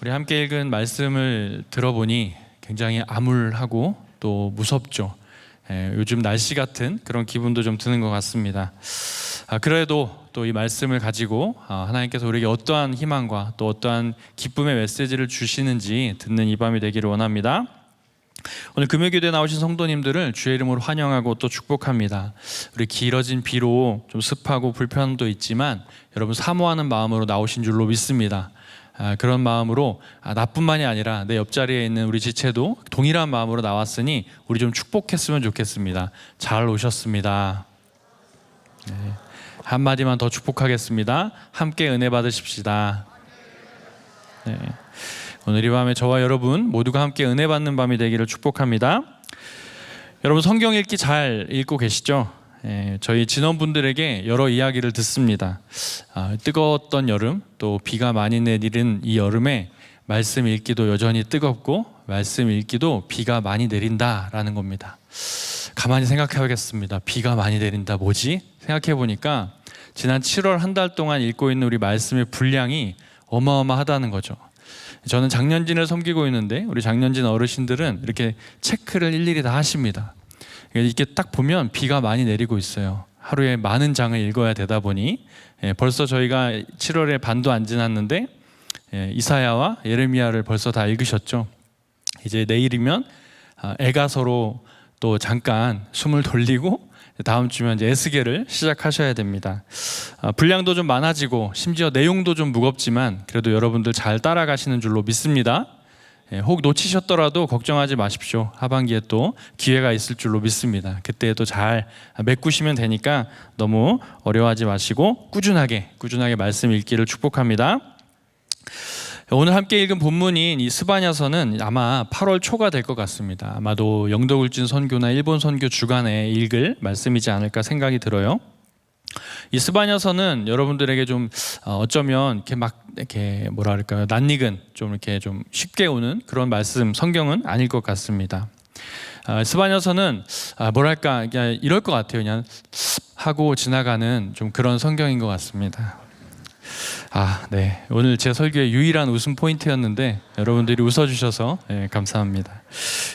우리 함께 읽은 말씀을 들어보니 굉장히 암울하고 또 무섭죠. 요즘 날씨 같은 그런 기분도 좀 드는 것 같습니다. 그래도 또 이 말씀을 가지고 하나님께서 우리에게 어떠한 희망과 또 어떠한 기쁨의 메시지를 주시는지 듣는 이 밤이 되기를 원합니다. 오늘 금요기도에 나오신 성도님들을 주의 이름으로 환영하고 또 축복합니다. 우리 길어진 비로 좀 습하고 불편함도 있지만 여러분 사모하는 마음으로 나오신 줄로 믿습니다. 그런 마음으로 나뿐만이 아니라 내 옆자리에 있는 우리 지체도 동일한 마음으로 나왔으니 우리 좀 축복했으면 좋겠습니다. 잘 오셨습니다. 네. 한마디만 더 축복하겠습니다. 함께 은혜 받으십시다. 네. 오늘 이 밤에 저와 여러분 모두가 함께 은혜 받는 밤이 되기를 축복합니다. 여러분 성경 읽기 잘 읽고 계시죠? 저희 진원분들에게 여러 이야기를 듣습니다. 뜨거웠던 여름, 또 비가 많이 내리는 이 여름에 말씀 읽기도 여전히 뜨겁고 말씀 읽기도 비가 많이 내린다라는 겁니다. 가만히 생각해보겠습니다. 비가 많이 내린다 뭐지? 생각해보니까 지난 7월 한 달 동안 읽고 있는 우리 말씀의 분량이 어마어마하다는 거죠. 저는 장년진을 섬기고 있는데 우리 장년진 어르신들은 이렇게 체크를 일일이 다 하십니다. 이렇게 딱 보면 비가 많이 내리고 있어요. 하루에 많은 장을 읽어야 되다 보니 벌써 저희가 7월에 반도 안 지났는데 이사야와 예레미야를 벌써 다 읽으셨죠. 이제 내일이면 에가서로 또 잠깐 숨을 돌리고 다음 주면 이제 에스겔을 시작하셔야 됩니다. 분량도 좀 많아지고 심지어 내용도 좀 무겁지만 그래도 여러분들 잘 따라가시는 줄로 믿습니다. 혹 놓치셨더라도 걱정하지 마십시오. 하반기에 또 기회가 있을 줄로 믿습니다. 그때 또 잘 메꾸시면 되니까 너무 어려워하지 마시고 꾸준하게 말씀 읽기를 축복합니다. 오늘 함께 읽은 본문인 이 스바냐서는 아마 8월 초가 될 것 같습니다. 아마도 영덕울진 선교나 일본 선교 주간에 읽을 말씀이지 않을까 생각이 들어요. 이 스바냐서는 여러분들에게 좀 어쩌면 이렇게 뭐랄까요, 낯익은 좀 이렇게 좀 쉽게 오는 그런 말씀 성경은 아닐 것 같습니다. 스바냐서는 뭐랄까 그냥 이럴 것 같아요. 그냥 하고 지나가는 좀 그런 성경인 것 같습니다. 네. 오늘 제 설교의 유일한 웃음 포인트였는데 여러분들이 웃어주셔서 감사합니다.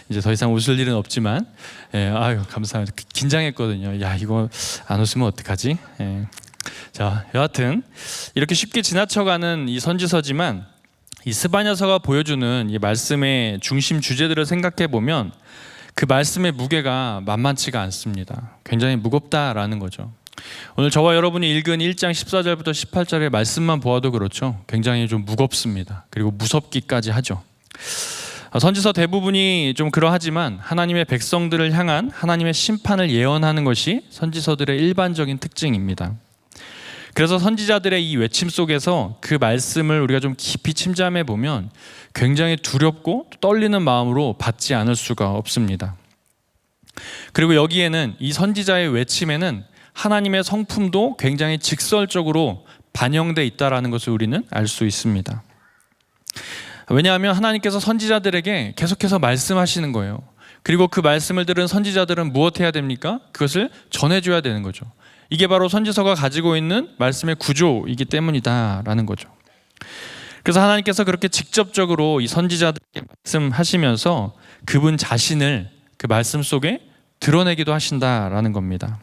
이제 더 이상 웃을 일은 없지만 감사합니다. 긴장했거든요. 이거 안 웃으면 어떡하지? 자, 여하튼 이렇게 쉽게 지나쳐가는 이 선지서지만 이 스바냐서가 보여주는 이 말씀의 중심 주제들을 생각해 보면 그 말씀의 무게가 만만치가 않습니다. 굉장히 무겁다라는 거죠. 오늘 저와 여러분이 읽은 1장 14절부터 18절의 말씀만 보아도 그렇죠. 굉장히 좀 무겁습니다. 그리고 무섭기까지 하죠. 선지서 대부분이 좀 그러하지만 하나님의 백성들을 향한 하나님의 심판을 예언하는 것이 선지서들의 일반적인 특징입니다. 그래서 선지자들의 이 외침 속에서 그 말씀을 우리가 좀 깊이 침잠해 보면 굉장히 두렵고 떨리는 마음으로 받지 않을 수가 없습니다. 그리고 여기에는 이 선지자의 외침에는 하나님의 성품도 굉장히 직설적으로 반영되어 있다는 것을 우리는 알 수 있습니다. 왜냐하면 하나님께서 선지자들에게 계속해서 말씀하시는 거예요. 그리고 그 말씀을 들은 선지자들은 무엇해야 됩니까? 그것을 전해줘야 되는 거죠. 이게 바로 선지서가 가지고 있는 말씀의 구조이기 때문이다라는 거죠. 그래서 하나님께서 그렇게 직접적으로 이 선지자들에게 말씀하시면서 그분 자신을 그 말씀 속에 드러내기도 하신다라는 겁니다.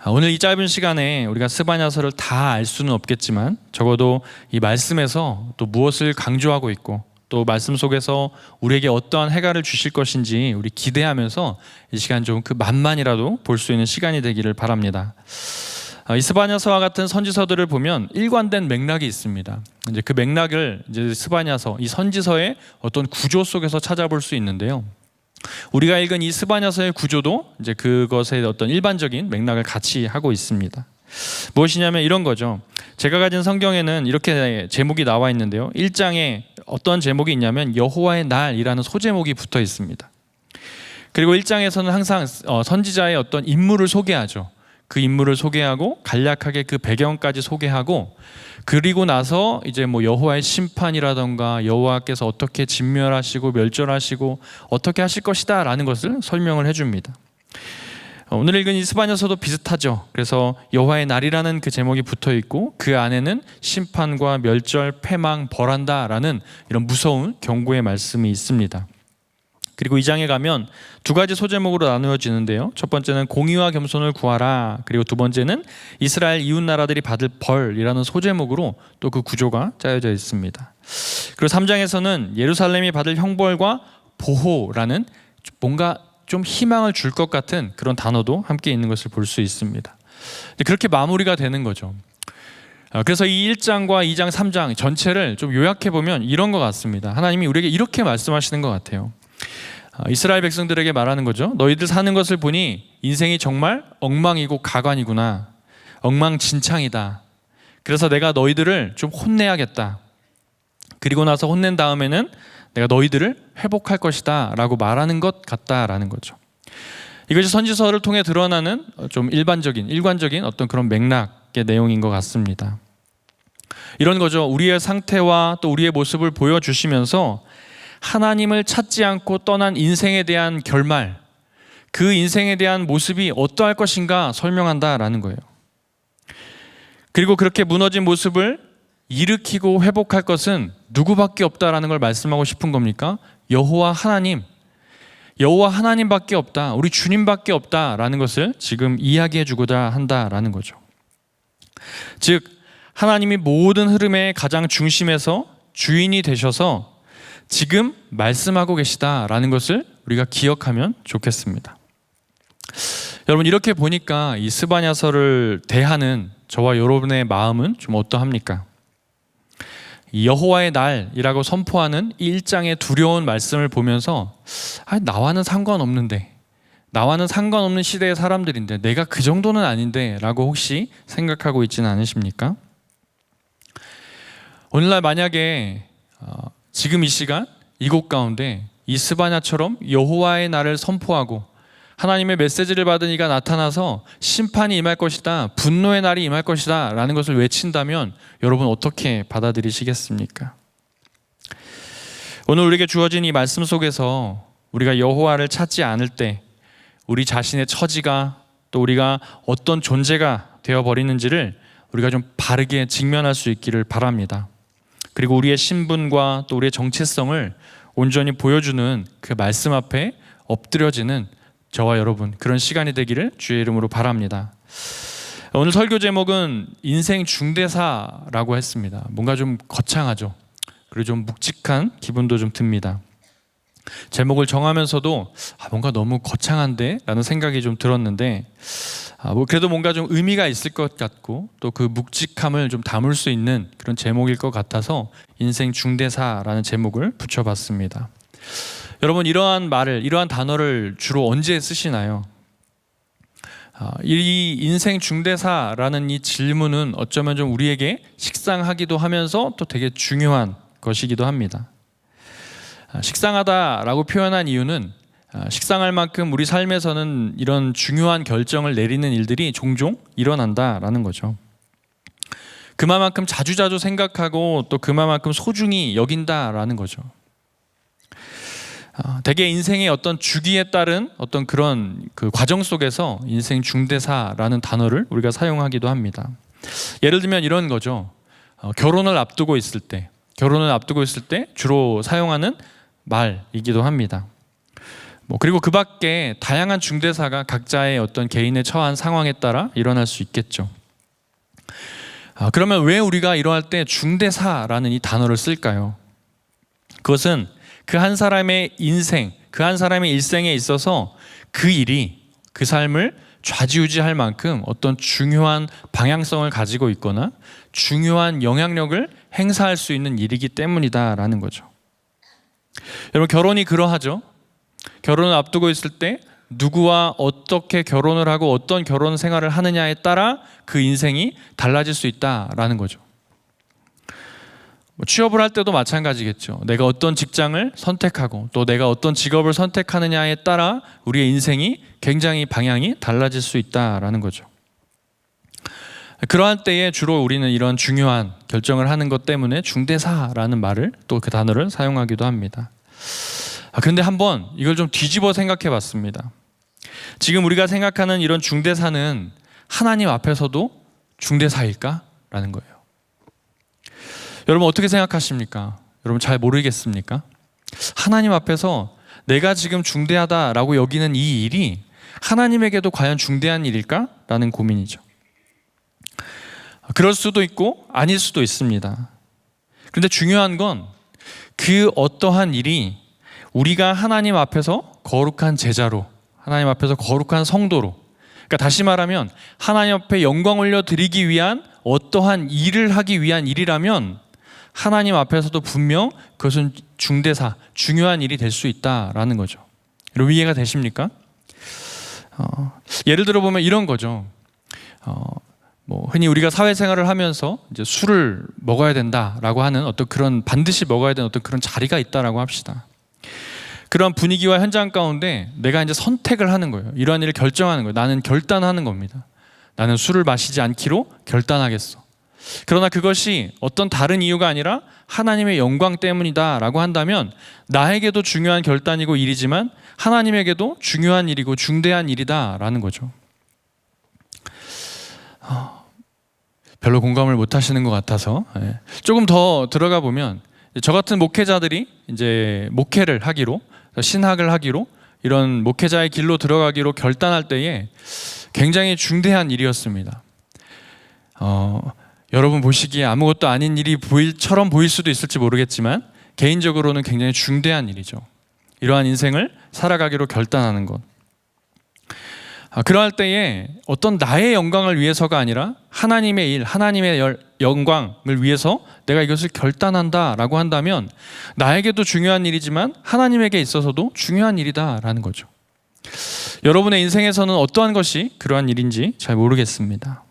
오늘 이 짧은 시간에 우리가 스바냐서를 다 알 수는 없겠지만 적어도 이 말씀에서 또 무엇을 강조하고 있고 또 말씀 속에서 우리에게 어떠한 해가를 주실 것인지 우리 기대하면서 이 시간 좀 그 맛만이라도 볼 수 있는 시간이 되기를 바랍니다. 이 스바냐서와 같은 선지서들을 보면 일관된 맥락이 있습니다. 이제 그 맥락을 이제 스바냐서, 이 선지서의 어떤 구조 속에서 찾아볼 수 있는데요. 우리가 읽은 이 스바냐서의 구조도 이제 그것의 어떤 일반적인 맥락을 같이 하고 있습니다. 무엇이냐면 이런 거죠. 제가 가진 성경에는 이렇게 제목이 나와 있는데요. 1장에 어떤 제목이 있냐면 여호와의 날이라는 소제목이 붙어 있습니다. 그리고 1장에서는 항상 선지자의 어떤 인물을 소개하죠. 그 인물을 소개하고 간략하게 그 배경까지 소개하고 그리고 나서 이제 뭐 여호와의 심판이라던가 여호와께서 어떻게 진멸하시고 멸절하시고 어떻게 하실 것이다 라는 것을 설명을 해줍니다. 오늘 읽은 이 스바냐서도 비슷하죠. 그래서 여호와의 날이라는 그 제목이 붙어 있고 그 안에는 심판과 멸절, 패망, 벌한다라는 이런 무서운 경고의 말씀이 있습니다. 그리고 이 장에 가면 두 가지 소제목으로 나누어지는데요. 첫 번째는 공의와 겸손을 구하라. 그리고 두 번째는 이스라엘 이웃 나라들이 받을 벌이라는 소제목으로 또 그 구조가 짜여져 있습니다. 그리고 3장에서는 예루살렘이 받을 형벌과 보호라는 뭔가 좀 희망을 줄 것 같은 그런 단어도 함께 있는 것을 볼 수 있습니다. 그렇게 마무리가 되는 거죠. 그래서 이 1장과 2장, 3장 전체를 좀 요약해 보면 이런 것 같습니다. 하나님이 우리에게 이렇게 말씀하시는 것 같아요. 이스라엘 백성들에게 말하는 거죠. 너희들 사는 것을 보니 인생이 정말 엉망이고 가관이구나. 엉망진창이다. 그래서 내가 너희들을 좀 혼내야겠다. 그리고 나서 혼낸 다음에는 내가 너희들을 회복할 것이다 라고 말하는 것 같다라는 거죠. 이것이 선지서를 통해 드러나는 좀 일관적인 어떤 그런 맥락의 내용인 것 같습니다. 이런 거죠. 우리의 상태와 또 우리의 모습을 보여주시면서 하나님을 찾지 않고 떠난 인생에 대한 결말, 그 인생에 대한 모습이 어떠할 것인가 설명한다라는 거예요. 그리고 그렇게 무너진 모습을 일으키고 회복할 것은 누구밖에 없다라는 걸 말씀하고 싶은 겁니까? 여호와 하나님밖에 없다. 우리 주님밖에 없다라는 것을 지금 이야기해 주고자 한다라는 거죠. 즉 하나님이 모든 흐름의 가장 중심에서 주인이 되셔서 지금 말씀하고 계시다라는 것을 우리가 기억하면 좋겠습니다. 여러분, 이렇게 보니까 이 스바냐서를 대하는 저와 여러분의 마음은 좀 어떠합니까? 이 여호와의 날이라고 선포하는 1장의 두려운 말씀을 보면서 나와는 상관없는데, 나와는 상관없는 시대의 사람들인데 내가 그 정도는 아닌데 라고 혹시 생각하고 있지는 않으십니까? 오늘날 만약에 지금 이 시간 이곳 가운데 이 스바냐처럼 여호와의 날을 선포하고 하나님의 메시지를 받은 이가 나타나서 심판이 임할 것이다, 분노의 날이 임할 것이다 라는 것을 외친다면 여러분 어떻게 받아들이시겠습니까? 오늘 우리에게 주어진 이 말씀 속에서 우리가 여호와를 찾지 않을 때 우리 자신의 처지가 또 우리가 어떤 존재가 되어버리는지를 우리가 좀 바르게 직면할 수 있기를 바랍니다. 그리고 우리의 신분과 또 우리의 정체성을 온전히 보여주는 그 말씀 앞에 엎드려지는 저와 여러분, 그런 시간이 되기를 주의 이름으로 바랍니다. 오늘 설교 제목은 인생 중대사라고 했습니다. 뭔가 좀 거창하죠. 그리고 좀 묵직한 기분도 좀 듭니다. 제목을 정하면서도 뭔가 너무 거창한데? 라는 생각이 좀 들었는데 그래도 뭔가 좀 의미가 있을 것 같고 또 그 묵직함을 좀 담을 수 있는 그런 제목일 것 같아서 인생 중대사라는 제목을 붙여봤습니다. 여러분, 이러한 단어를 주로 언제 쓰시나요? 이 인생 중대사라는 이 질문은 어쩌면 좀 우리에게 식상하기도 하면서 또 되게 중요한 것이기도 합니다. 식상하다라고 표현한 이유는 식상할 만큼 우리 삶에서는 이런 중요한 결정을 내리는 일들이 종종 일어난다라는 거죠. 그만큼 자주자주 생각하고 또 그만큼 소중히 여긴다라는 거죠. 대개 인생의 어떤 주기에 따른 어떤 그런 그 과정 속에서 인생 중대사라는 단어를 우리가 사용하기도 합니다. 예를 들면 이런 거죠. 결혼을 앞두고 있을 때 주로 사용하는 말이기도 합니다. 그리고 그 밖에 다양한 중대사가 각자의 어떤 개인의 처한 상황에 따라 일어날 수 있겠죠. 그러면 왜 우리가 이러할 때 중대사라는 이 단어를 쓸까요? 그것은 그 한 사람의 인생, 그 한 사람의 일생에 있어서 그 일이 그 삶을 좌지우지할 만큼 어떤 중요한 방향성을 가지고 있거나 중요한 영향력을 행사할 수 있는 일이기 때문이다라는 거죠. 여러분, 결혼이 그러하죠. 결혼을 앞두고 있을 때 누구와 어떻게 결혼을 하고 어떤 결혼 생활을 하느냐에 따라 그 인생이 달라질 수 있다라는 거죠. 취업을 할 때도 마찬가지겠죠. 내가 어떤 직장을 선택하고 또 내가 어떤 직업을 선택하느냐에 따라 우리의 인생이 굉장히 방향이 달라질 수 있다라는 거죠. 그러한 때에 주로 우리는 이런 중요한 결정을 하는 것 때문에 중대사라는 말을 또 그 단어를 사용하기도 합니다. 근데 한번 이걸 좀 뒤집어 생각해 봤습니다. 지금 우리가 생각하는 이런 중대사는 하나님 앞에서도 중대사일까? 라는 거예요. 여러분 어떻게 생각하십니까? 여러분 잘 모르겠습니까? 하나님 앞에서 내가 지금 중대하다라고 여기는 이 일이 하나님에게도 과연 중대한 일일까? 라는 고민이죠. 그럴 수도 있고 아닐 수도 있습니다. 그런데 중요한 건 그 어떠한 일이 우리가 하나님 앞에서 거룩한 제자로, 하나님 앞에서 거룩한 성도로, 그러니까 다시 말하면 하나님 앞에 영광 올려드리기 위한 어떠한 일을 하기 위한 일이라면 하나님 앞에서도 분명 그것은 중대사, 중요한 일이 될 수 있다라는 거죠. 여러분 이해가 되십니까? 예를 들어 보면 이런 거죠. 흔히 우리가 사회생활을 하면서 이제 술을 먹어야 된다라고 하는 어떤 그런 반드시 먹어야 되는 어떤 그런 자리가 있다라고 합시다. 그런 분위기와 현장 가운데 내가 이제 선택을 하는 거예요. 이러한 일을 결정하는 거예요. 나는 결단하는 겁니다. 나는 술을 마시지 않기로 결단하겠어. 그러나 그것이 어떤 다른 이유가 아니라 하나님의 영광 때문이다라고 한다면 나에게도 중요한 결단이고 일이지만 하나님에게도 중요한 일이고 중대한 일이다라는 거죠. 별로 공감을 못 하시는 것 같아서 조금 더 들어가 보면 저 같은 목회자들이 이제 목회를 하기로, 신학을 하기로, 이런 목회자의 길로 들어가기로 결단할 때에 굉장히 중대한 일이었습니다. 여러분 보시기에 아무것도 아닌 일이 보일 수도 있을지 모르겠지만 개인적으로는 굉장히 중대한 일이죠. 이러한 인생을 살아가기로 결단하는 것. 그러할 때에 어떤 나의 영광을 위해서가 아니라 하나님의 일, 하나님의 영광을 위해서 내가 이것을 결단한다라고 한다면 나에게도 중요한 일이지만 하나님에게 있어서도 중요한 일이다라는 거죠. 여러분의 인생에서는 어떠한 것이 그러한 일인지 잘 모르겠습니다.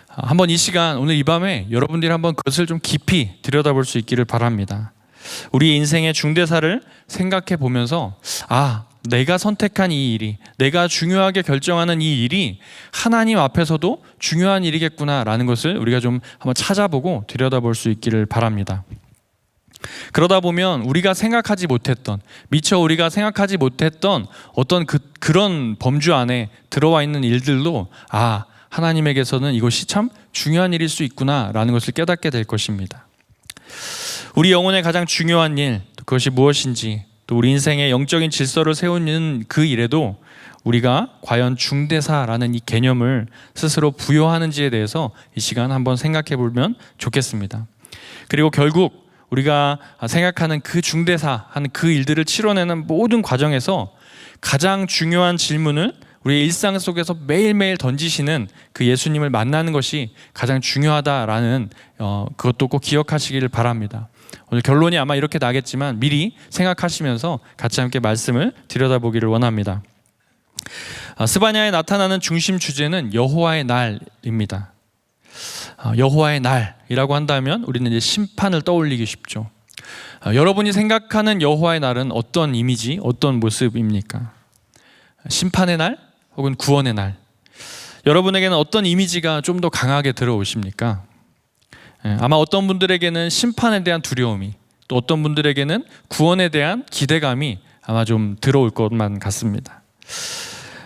한번 이 시간, 오늘 이 밤에 여러분들이 한번 그것을 좀 깊이 들여다볼 수 있기를 바랍니다. 우리 인생의 중대사를 생각해 보면서 내가 선택한 이 일이, 내가 중요하게 결정하는 이 일이 하나님 앞에서도 중요한 일이겠구나라는 것을 우리가 좀 한번 찾아보고 들여다볼 수 있기를 바랍니다. 그러다 보면 우리가 생각하지 못했던, 미처 우리가 생각하지 못했던 어떤 그런 범주 안에 들어와 있는 일들도 하나님에게서는 이것이 참 중요한 일일 수 있구나라는 것을 깨닫게 될 것입니다. 우리 영혼의 가장 중요한 일, 그것이 무엇인지, 또 우리 인생의 영적인 질서를 세우는 그 일에도 우리가 과연 중대사라는 이 개념을 스스로 부여하는지에 대해서 이 시간 한번 생각해 보면 좋겠습니다. 그리고 결국 우리가 생각하는 그 중대사 하는 그 일들을 치러내는 모든 과정에서 가장 중요한 질문을 우리의 일상 속에서 매일매일 던지시는 그 예수님을 만나는 것이 가장 중요하다라는 그것도 꼭 기억하시기를 바랍니다. 오늘 결론이 아마 이렇게 나겠지만 미리 생각하시면서 같이 함께 말씀을 들여다보기를 원합니다. 스바냐에 나타나는 중심 주제는 여호와의 날입니다. 여호와의 날이라고 한다면 우리는 이제 심판을 떠올리기 쉽죠. 여러분이 생각하는 여호와의 날은 어떤 이미지, 어떤 모습입니까? 심판의 날 혹은 구원의 날. 여러분에게는 어떤 이미지가 좀 더 강하게 들어오십니까? 아마 어떤 분들에게는 심판에 대한 두려움이, 또 어떤 분들에게는 구원에 대한 기대감이 아마 좀 들어올 것만 같습니다.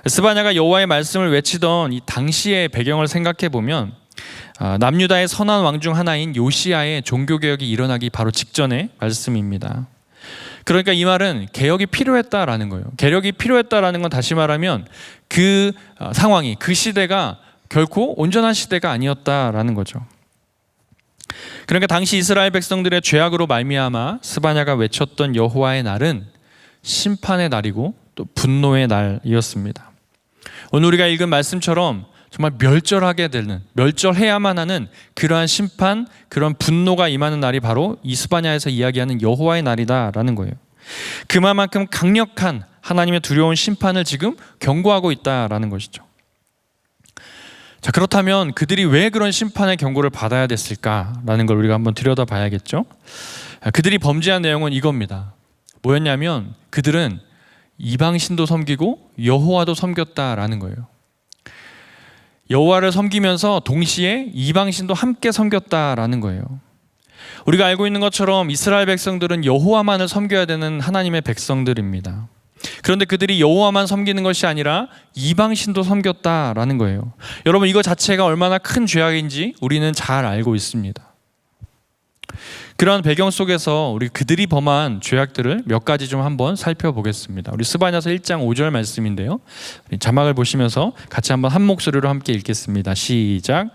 스바냐가 여호와의 말씀을 외치던 이 당시의 배경을 생각해 보면 남유다의 선한 왕 중 하나인 요시야의 종교개혁이 일어나기 바로 직전의 말씀입니다. 그러니까 이 말은 개혁이 필요했다라는 거예요. 개혁이 필요했다라는 건 다시 말하면 그 상황이, 그 시대가 결코 온전한 시대가 아니었다라는 거죠. 그러니까 당시 이스라엘 백성들의 죄악으로 말미암아 스바냐가 외쳤던 여호와의 날은 심판의 날이고 또 분노의 날이었습니다. 오늘 우리가 읽은 말씀처럼 정말 멸절하게 되는, 멸절해야만 하는 그러한 심판, 그런 분노가 임하는 날이 바로 이 스바냐에서 이야기하는 여호와의 날이다라는 거예요. 그만큼 강력한 하나님의 두려운 심판을 지금 경고하고 있다라는 것이죠. 자, 그렇다면 그들이 왜 그런 심판의 경고를 받아야 됐을까라는 걸 우리가 한번 들여다봐야겠죠. 그들이 범죄한 내용은 이겁니다. 뭐였냐면 그들은 이방신도 섬기고 여호와도 섬겼다라는 거예요. 여호와를 섬기면서 동시에 이방신도 함께 섬겼다라는 거예요. 우리가 알고 있는 것처럼 이스라엘 백성들은 여호와만을 섬겨야 되는 하나님의 백성들입니다. 그런데 그들이 여호와만 섬기는 것이 아니라 이방신도 섬겼다라는 거예요. 여러분, 이거 자체가 얼마나 큰 죄악인지 우리는 잘 알고 있습니다. 그런 배경 속에서 우리 그들이 범한 죄악들을 몇 가지 좀 한번 살펴보겠습니다. 우리 스바냐서 1장 5절 말씀인데요, 자막을 보시면서 같이 한번 한 목소리로 함께 읽겠습니다. 시작.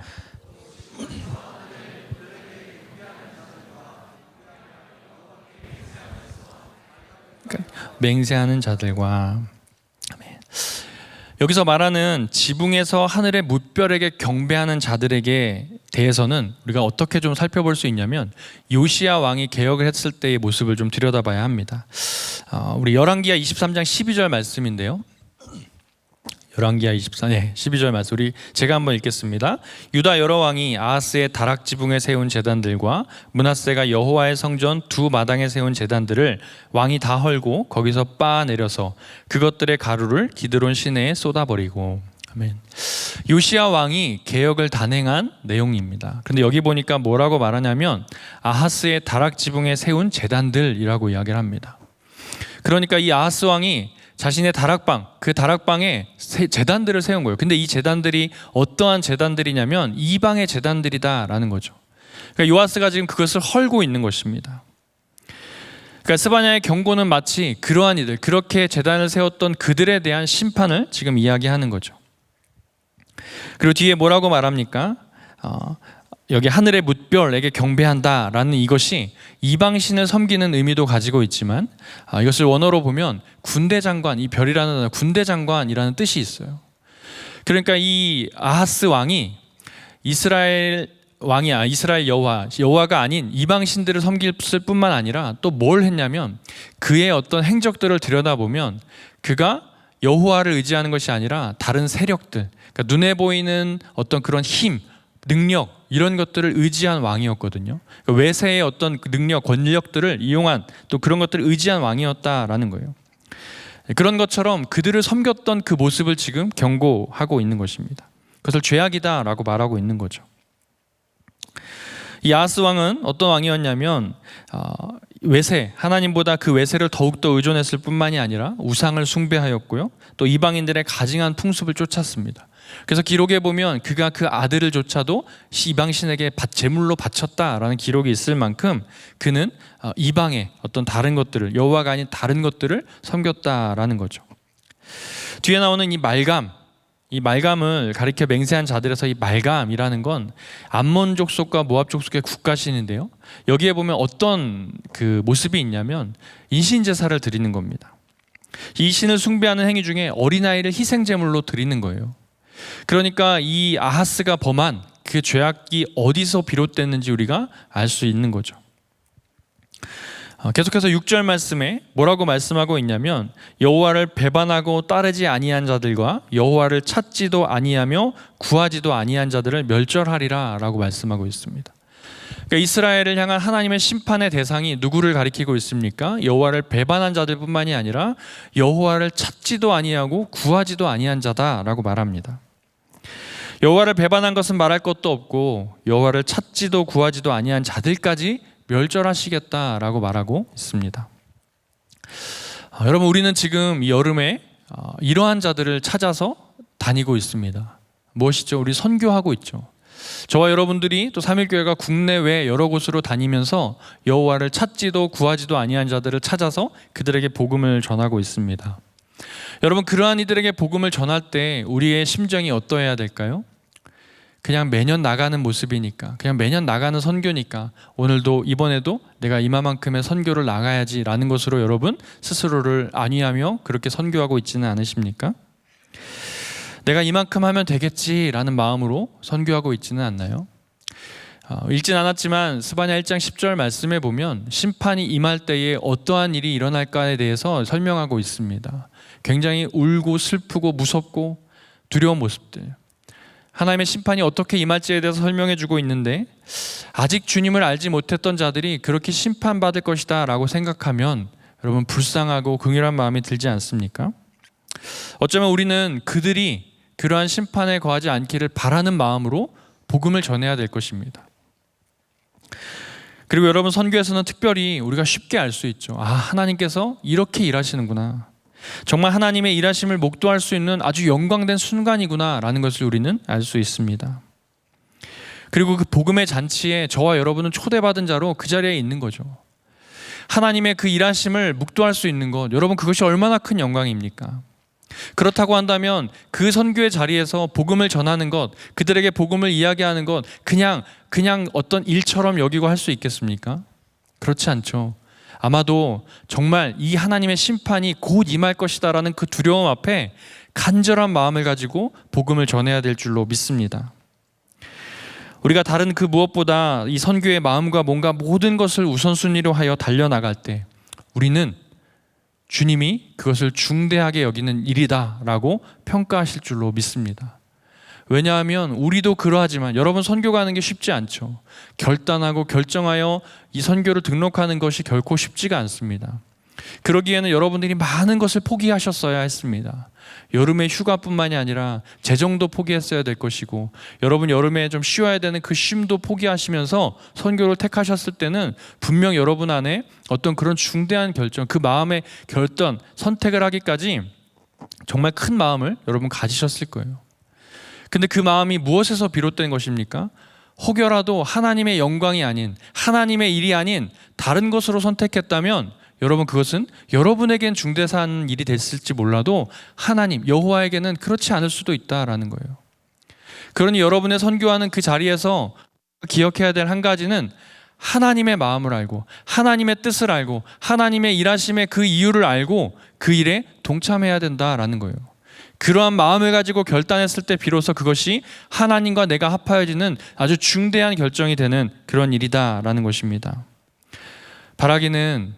맹세하는 자들과. 여기서 말하는 지붕에서 하늘의 무별에게 경배하는 자들에게 대해서는 우리가 어떻게 좀 살펴볼 수 있냐면, 요시야 왕이 개혁을 했을 때의 모습을 좀 들여다봐야 합니다. 우리 열왕기하 23장 12절 말씀인데요, 열왕기하 12절 말씀, 제가 한번 읽겠습니다. 유다 여러 왕이 아하스의 다락 지붕에 세운 제단들과 므낫세가 여호와의 성전 두 마당에 세운 제단들을 왕이 다 헐고 거기서 빻아 내려서 그것들의 가루를 기드론 시내에 쏟아버리고. 아멘. 요시야 왕이 개혁을 단행한 내용입니다. 그런데 여기 보니까 뭐라고 말하냐면 아하스의 다락 지붕에 세운 제단들이라고 이야기를 합니다. 그러니까 이 아하스 왕이 자신의 다락방, 그 다락방에 제단들을 세운 거예요. 근데 이 제단들이 어떠한 제단들이냐면 이방의 제단들이다라는 거죠. 그러니까 요아스가 지금 그것을 헐고 있는 것입니다. 그러니까 스바냐의 경고는 마치 그러한 이들, 그렇게 제단을 세웠던 그들에 대한 심판을 지금 이야기하는 거죠. 그리고 뒤에 뭐라고 말합니까? 여기 하늘의 뭇별에게 경배한다라는 이것이 이방신을 섬기는 의미도 가지고 있지만, 이것을 원어로 보면 군대장관, 이 별이라는 단어, 군대장관이라는 뜻이 있어요. 그러니까 이 아하스 왕이 이스라엘 여호와가 아닌 이방신들을 섬겼을 뿐만 아니라 또 뭘 했냐면, 그의 어떤 행적들을 들여다보면 그가 여호와를 의지하는 것이 아니라 다른 세력들, 그러니까 눈에 보이는 어떤 그런 힘, 능력, 이런 것들을 의지한 왕이었거든요. 외세의 어떤 능력, 권력들을 이용한, 또 그런 것들을 의지한 왕이었다라는 거예요. 그런 것처럼 그들을 섬겼던 그 모습을 지금 경고하고 있는 것입니다. 그것을 죄악이다라고 말하고 있는 거죠. 이 아하스 왕은 어떤 왕이었냐면 외세, 하나님보다 그 외세를 더욱더 의존했을 뿐만이 아니라 우상을 숭배하였고요, 또 이방인들의 가증한 풍습을 쫓았습니다. 그래서 기록에 보면 그가 그 아들을 조차도 이방신에게 제물로 바쳤다라는 기록이 있을 만큼 그는 이방의 어떤 다른 것들을, 여호와가 아닌 다른 것들을 섬겼다라는 거죠. 뒤에 나오는 이 말감을 가리켜 맹세한 자들에서 이 말감이라는 건 암몬 족속과 모압 족속의 국가신인데요, 여기에 보면 어떤 그 모습이 있냐면 인신제사를 드리는 겁니다. 이 신을 숭배하는 행위 중에 어린아이를 희생제물로 드리는 거예요. 그러니까 이 아하스가 범한 그 죄악이 어디서 비롯됐는지 우리가 알 수 있는 거죠. 계속해서 6절 말씀에 뭐라고 말씀하고 있냐면, 여호와를 배반하고 따르지 아니한 자들과 여호와를 찾지도 아니하며 구하지도 아니한 자들을 멸절하리라 라고 말씀하고 있습니다. 그러니까 이스라엘을 향한 하나님의 심판의 대상이 누구를 가리키고 있습니까? 여호와를 배반한 자들뿐만이 아니라 여호와를 찾지도 아니하고 구하지도 아니한 자다라고 말합니다. 여호와를 배반한 것은 말할 것도 없고 여호와를 찾지도 구하지도 아니한 자들까지 멸절하시겠다라고 말하고 있습니다. 여러분, 우리는 지금 이 여름에 이러한 자들을 찾아서 다니고 있습니다. 무엇이죠? 우리 선교하고 있죠. 저와 여러분들이 또 삼일교회가 국내외 여러 곳으로 다니면서 여호와를 찾지도 구하지도 아니한 자들을 찾아서 그들에게 복음을 전하고 있습니다. 여러분, 그러한 이들에게 복음을 전할 때 우리의 심정이 어떠해야 될까요? 그냥 매년 나가는 모습이니까, 그냥 매년 나가는 선교니까 오늘도 이번에도 내가 이만큼의 선교를 나가야지 라는 것으로 여러분 스스로를 안위하며 그렇게 선교하고 있지는 않으십니까? 내가 이만큼 하면 되겠지라는 마음으로 선교하고 있지는 않나요? 읽진 않았지만 스바냐 1장 10절 말씀에 보면 심판이 임할 때에 어떠한 일이 일어날까에 대해서 설명하고 있습니다. 굉장히 울고 슬프고 무섭고 두려운 모습들, 하나님의 심판이 어떻게 임할지에 대해서 설명해 주고 있는데, 아직 주님을 알지 못했던 자들이 그렇게 심판받을 것이다 라고 생각하면 여러분 불쌍하고 긍휼한 마음이 들지 않습니까? 어쩌면 우리는 그들이 그러한 심판에 거하지 않기를 바라는 마음으로 복음을 전해야 될 것입니다. 그리고 여러분, 선교에서는 특별히 우리가 쉽게 알 수 있죠. 하나님께서 이렇게 일하시는구나. 정말 하나님의 일하심을 목도할 수 있는 아주 영광된 순간이구나라는 것을 우리는 알 수 있습니다. 그리고 그 복음의 잔치에 저와 여러분은 초대받은 자로 그 자리에 있는 거죠. 하나님의 그 일하심을 묵도할 수 있는 것, 여러분 그것이 얼마나 큰 영광입니까? 그렇다고 한다면 그 선교의 자리에서 복음을 전하는 것, 그들에게 복음을 이야기하는 것 그냥 어떤 일처럼 여기고 할 수 있겠습니까? 그렇지 않죠. 아마도 정말 이 하나님의 심판이 곧 임할 것이다라는 그 두려움 앞에 간절한 마음을 가지고 복음을 전해야 될 줄로 믿습니다. 우리가 다른 그 무엇보다 이 선교의 마음과 뭔가 모든 것을 우선순위로 하여 달려나갈 때 우리는 주님이 그것을 중대하게 여기는 일이다라고 평가하실 줄로 믿습니다. 왜냐하면 우리도 그러하지만 여러분 선교 가는 게 쉽지 않죠. 결단하고 결정하여 이 선교를 등록하는 것이 결코 쉽지가 않습니다. 그러기에는 여러분들이 많은 것을 포기하셨어야 했습니다. 여름의 휴가뿐만이 아니라 재정도 포기했어야 될 것이고, 여러분 여름에 좀 쉬어야 되는 그 쉼도 포기하시면서 선교를 택하셨을 때는 분명 여러분 안에 어떤 그런 중대한 결정, 그 마음의 결단, 선택을 하기까지 정말 큰 마음을 여러분 가지셨을 거예요. 근데 그 마음이 무엇에서 비롯된 것입니까? 혹여라도 하나님의 영광이 아닌, 하나님의 일이 아닌 다른 것으로 선택했다면 여러분 그것은 여러분에겐 중대한 일이 됐을지 몰라도 하나님, 여호와에게는 그렇지 않을 수도 있다라는 거예요. 그러니 여러분의 선교하는 그 자리에서 기억해야 될 한 가지는 하나님의 마음을 알고, 하나님의 뜻을 알고, 하나님의 일하심의 그 이유를 알고 그 일에 동참해야 된다라는 거예요. 그러한 마음을 가지고 결단했을 때 비로소 그것이 하나님과 내가 합하여지는 아주 중대한 결정이 되는 그런 일이다라는 것입니다. 바라기는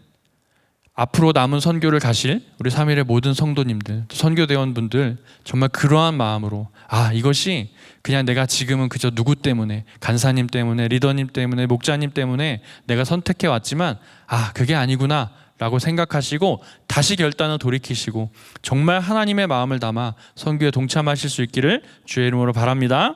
앞으로 남은 선교를 가실 우리 3일의 모든 성도님들, 선교대원분들 정말 그러한 마음으로 이것이 그냥 내가 지금은 그저 누구 때문에, 간사님 때문에, 리더님 때문에, 목자님 때문에 내가 선택해 왔지만 그게 아니구나 라고 생각하시고 다시 결단을 돌이키시고 정말 하나님의 마음을 담아 선교에 동참하실 수 있기를 주의 이름으로 바랍니다.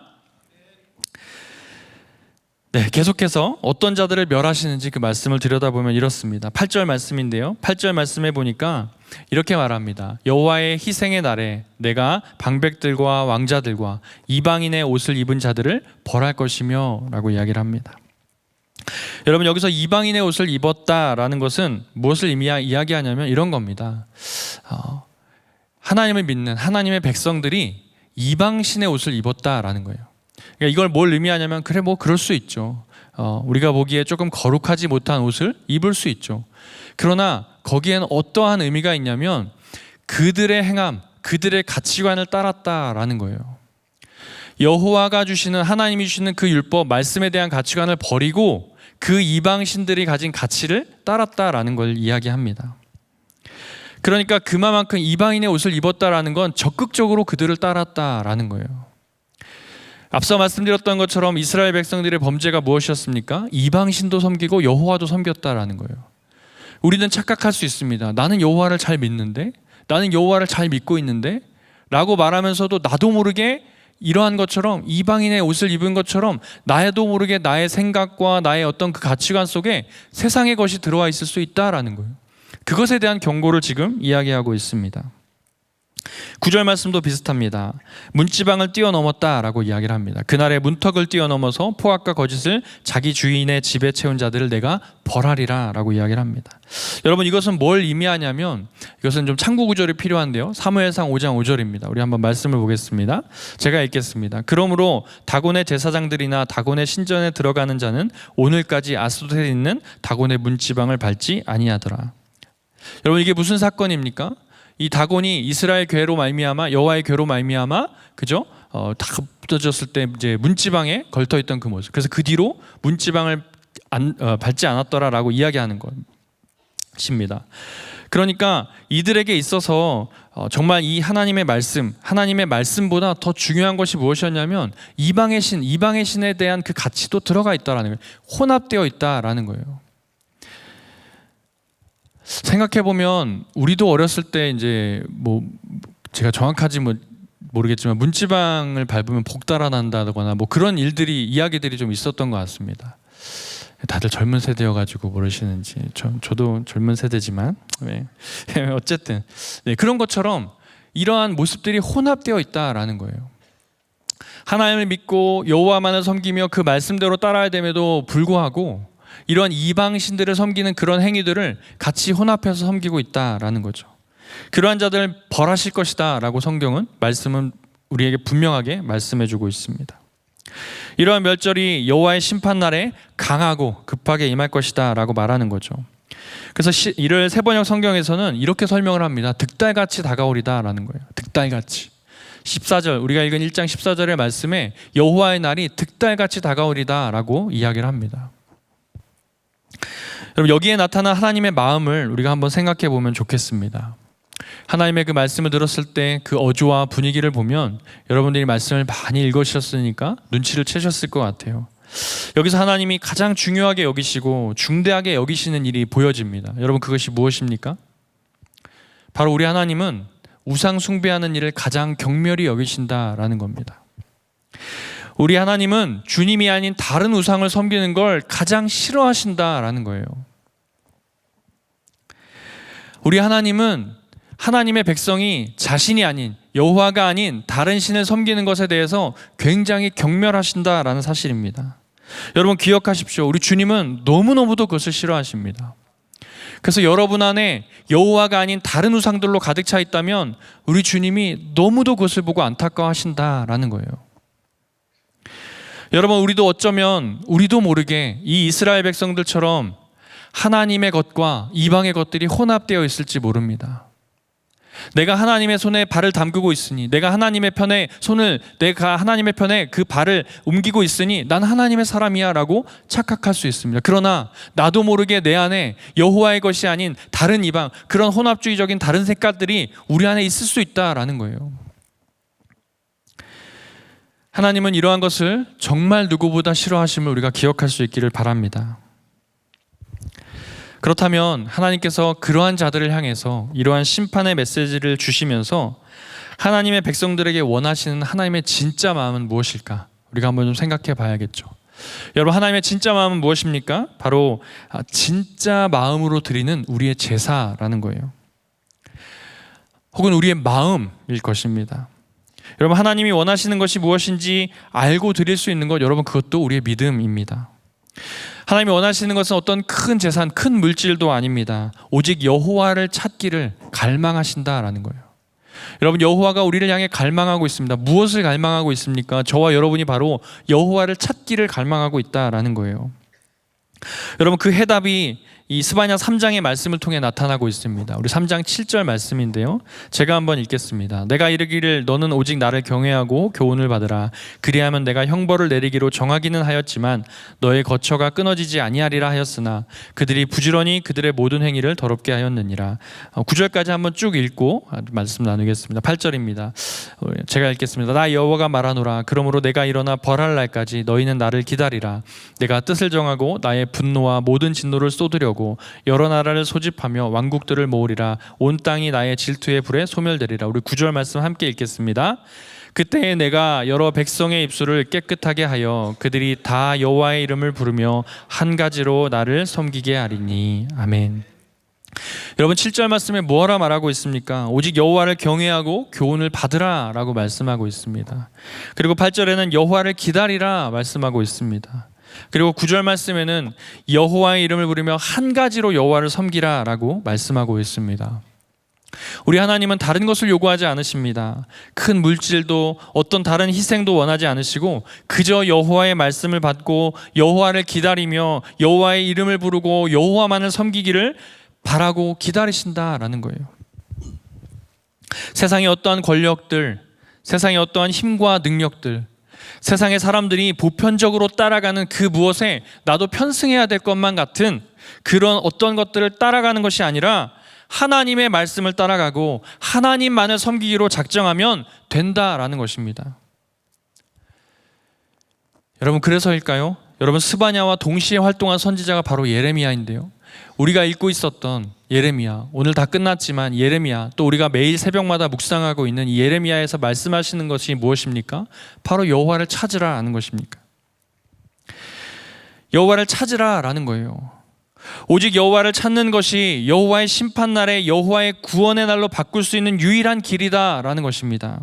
네, 계속해서 어떤 자들을 멸하시는지 그 말씀을 들여다보면 이렇습니다. 8절 말씀인데요, 8절 말씀에 보니까 이렇게 말합니다. 여호와의 희생의 날에 내가 방백들과 왕자들과 이방인의 옷을 입은 자들을 벌할 것이며 라고 이야기를 합니다. 여러분 여기서 이방인의 옷을 입었다라는 것은 무엇을 이야기하냐면 이런 겁니다. 하나님을 믿는 하나님의 백성들이 이방신의 옷을 입었다라는 거예요. 그러니까 이걸 뭘 의미하냐면 그래 뭐 그럴 수 있죠. 우리가 보기에 조금 거룩하지 못한 옷을 입을 수 있죠. 그러나 거기에는 어떠한 의미가 있냐면 그들의 행함, 그들의 가치관을 따랐다라는 거예요. 여호와가 주시는, 하나님이 주시는 그 율법, 말씀에 대한 가치관을 버리고 그 이방신들이 가진 가치를 따랐다라는 걸 이야기합니다. 그러니까 그만큼 이방인의 옷을 입었다라는 건 적극적으로 그들을 따랐다라는 거예요. 앞서 말씀드렸던 것처럼 이스라엘 백성들의 범죄가 무엇이었습니까? 이방신도 섬기고 여호와도 섬겼다라는 거예요. 우리는 착각할 수 있습니다. 나는 여호와를 잘 믿는데, 나는 여호와를 잘 믿고 있는데 라고 말하면서도 나도 모르게 이러한 것처럼, 이방인의 옷을 입은 것처럼 나도 모르게 나의 생각과 나의 어떤 그 가치관 속에 세상의 것이 들어와 있을 수 있다라는 거예요. 그것에 대한 경고를 지금 이야기하고 있습니다. 9절 말씀도 비슷합니다. 문지방을 뛰어넘었다라고 이야기를 합니다. 그날의 문턱을 뛰어넘어서 포악과 거짓을 자기 주인의 집에 채운 자들을 내가 벌하리라 라고 이야기를 합니다. 여러분 이것은 뭘 의미하냐면, 이것은 좀 참고 구절이 필요한데요, 사무엘상 5장 5절입니다. 우리 한번 말씀을 보겠습니다. 제가 읽겠습니다. 그러므로 다곤의 제사장들이나 다곤의 신전에 들어가는 자는 오늘까지 아스돗에 있는 다곤의 문지방을 밟지 아니하더라. 여러분 이게 무슨 사건입니까? 이 다곤이 이스라엘 괴로 말미암아, 여호와의 괴로 말미암아, 그죠? 다 붙어졌을 때 이제 문지방에 걸터 있던 그 모습. 그래서 그 뒤로 문지방을 밟지 않았더라라고 이야기하는 것입니다. 그러니까 이들에게 있어서 정말 이 하나님의 말씀, 하나님의 말씀보다 더 중요한 것이 무엇이었냐면 이방의 신에 대한 그 가치도 들어가 있다라는 거예요. 혼합되어 있다라는 거예요. 생각해보면 우리도 어렸을 때 이제 뭐 제가 정확하지 모르겠지만 문지방을 밟으면 복 달아난다거나 뭐 그런 이야기들이 좀 있었던 것 같습니다. 다들 젊은 세대여가지고 모르시는지 저도 젊은 세대지만 네. 어쨌든 네, 그런 것처럼 이러한 모습들이 혼합되어 있다라는 거예요. 하나님을 믿고 여호와만을 섬기며 그 말씀대로 따라야 됨에도 불구하고 이런 이방신들을 섬기는 그런 행위들을 같이 혼합해서 섬기고 있다라는 거죠. 그러한 자들을 벌하실 것이다 라고 성경은 말씀은 우리에게 분명하게 말씀해주고 있습니다. 이러한 멸절이 여호와의 심판날에 강하고 급하게 임할 것이다 라고 말하는 거죠. 그래서 이를 세번역 성경에서는 이렇게 설명을 합니다. 득달같이 다가오리다 라는 거예요. 득달같이. 14절, 우리가 읽은 1장 14절의 말씀에 여호와의 날이 득달같이 다가오리다 라고 이야기를 합니다. 여러분, 여기에 나타난 하나님의 마음을 우리가 한번 생각해 보면 좋겠습니다. 하나님의 그 말씀을 들었을 때 그 어조와 분위기를 보면 여러분들이 말씀을 많이 읽으셨으니까 눈치를 채셨을 것 같아요. 여기서 하나님이 가장 중요하게 여기시고 중대하게 여기시는 일이 보여집니다. 여러분, 그것이 무엇입니까? 바로 우리 하나님은 우상 숭배하는 일을 가장 경멸히 여기신다라는 겁니다. 우리 하나님은 주님이 아닌 다른 우상을 섬기는 걸 가장 싫어하신다라는 거예요. 우리 하나님은 하나님의 백성이 자신이 아닌 여호와가 아닌 다른 신을 섬기는 것에 대해서 굉장히 경멸하신다라는 사실입니다. 여러분, 기억하십시오. 우리 주님은 너무너무도 그것을 싫어하십니다. 그래서 여러분 안에 여호와가 아닌 다른 우상들로 가득 차 있다면 우리 주님이 너무도 그것을 보고 안타까워하신다라는 거예요. 여러분, 우리도 어쩌면 우리도 모르게 이 이스라엘 백성들처럼 하나님의 것과 이방의 것들이 혼합되어 있을지 모릅니다. 내가 하나님의 손에 발을 담그고 있으니, 내가 하나님의 편에 그 발을 옮기고 있으니 난 하나님의 사람이야 라고 착각할 수 있습니다. 그러나 나도 모르게 내 안에 여호와의 것이 아닌 다른 이방, 그런 혼합주의적인 다른 색깔들이 우리 안에 있을 수 있다라는 거예요. 하나님은 이러한 것을 정말 누구보다 싫어하심을 우리가 기억할 수 있기를 바랍니다. 그렇다면 하나님께서 그러한 자들을 향해서 이러한 심판의 메시지를 주시면서 하나님의 백성들에게 원하시는 하나님의 진짜 마음은 무엇일까? 우리가 한번 좀 생각해 봐야겠죠. 여러분, 하나님의 진짜 마음은 무엇입니까? 바로 진짜 마음으로 드리는 우리의 제사라는 거예요. 혹은 우리의 마음일 것입니다. 여러분, 하나님이 원하시는 것이 무엇인지 알고 드릴 수 있는 것, 여러분, 그것도 우리의 믿음입니다. 하나님이 원하시는 것은 어떤 큰 재산, 큰 물질도 아닙니다. 오직 여호와를 찾기를 갈망하신다라는 거예요. 여러분, 여호와가 우리를 향해 갈망하고 있습니다. 무엇을 갈망하고 있습니까? 저와 여러분이 바로 여호와를 찾기를 갈망하고 있다라는 거예요. 여러분, 그 해답이 이 스바냐 3장의 말씀을 통해 나타나고 있습니다. 우리 3장 7절 말씀인데요, 제가 한번 읽겠습니다. 내가 이르기를 너는 오직 나를 경외하고 교훈을 받으라. 그리하면 내가 형벌을 내리기로 정하기는 하였지만 너의 거처가 끊어지지 아니하리라 하였으나 그들이 부지런히 그들의 모든 행위를 더럽게 하였느니라. 9절까지 한번 쭉 읽고 말씀 나누겠습니다. 8절입니다. 제가 읽겠습니다. 나 여호와가 말하노라. 그러므로 내가 일어나 벌할 날까지 너희는 나를 기다리라. 내가 뜻을 정하고 나의 분노와 모든 진노를 쏟으려고 여러 나라를 소집하며 왕국들을 모으리라. 온 땅이 나의 질투의 불에 소멸되리라. 우리 9절 말씀 함께 읽겠습니다. 그때에 내가 여러 백성의 입술을 깨끗하게 하여 그들이 다 여호와의 이름을 부르며 한 가지로 나를 섬기게 하리니. 아멘. 여러분, 7절 말씀에 뭐하라 말하고 있습니까? 오직 여호와를 경외하고 교훈을 받으라 라고 말씀하고 있습니다. 그리고 8절에는 여호와를 기다리라 말씀하고 있습니다. 그리고 9절 말씀에는 여호와의 이름을 부르며 한 가지로 여호와를 섬기라 라고 말씀하고 있습니다. 우리 하나님은 다른 것을 요구하지 않으십니다. 큰 물질도 어떤 다른 희생도 원하지 않으시고 그저 여호와의 말씀을 받고 여호와를 기다리며 여호와의 이름을 부르고 여호와만을 섬기기를 바라고 기다리신다라는 거예요. 세상의 어떠한 권력들, 세상의 어떠한 힘과 능력들, 세상의 사람들이 보편적으로 따라가는 그 무엇에 나도 편승해야 될 것만 같은 그런 어떤 것들을 따라가는 것이 아니라 하나님의 말씀을 따라가고 하나님만을 섬기기로 작정하면 된다라는 것입니다. 여러분, 그래서일까요? 여러분, 스바냐와 동시에 활동한 선지자가 바로 예레미야인데요, 우리가 읽고 있었던 예레미야, 오늘 다 끝났지만 예레미야, 또 우리가 매일 새벽마다 묵상하고 있는 이 예레미야에서 말씀하시는 것이 무엇입니까? 바로 여호와를 찾으라는 것입니까? 여호와를 찾으라라는 거예요. 오직 여호와를 찾는 것이 여호와의 심판날에 여호와의 구원의 날로 바꿀 수 있는 유일한 길이다라는 것입니다.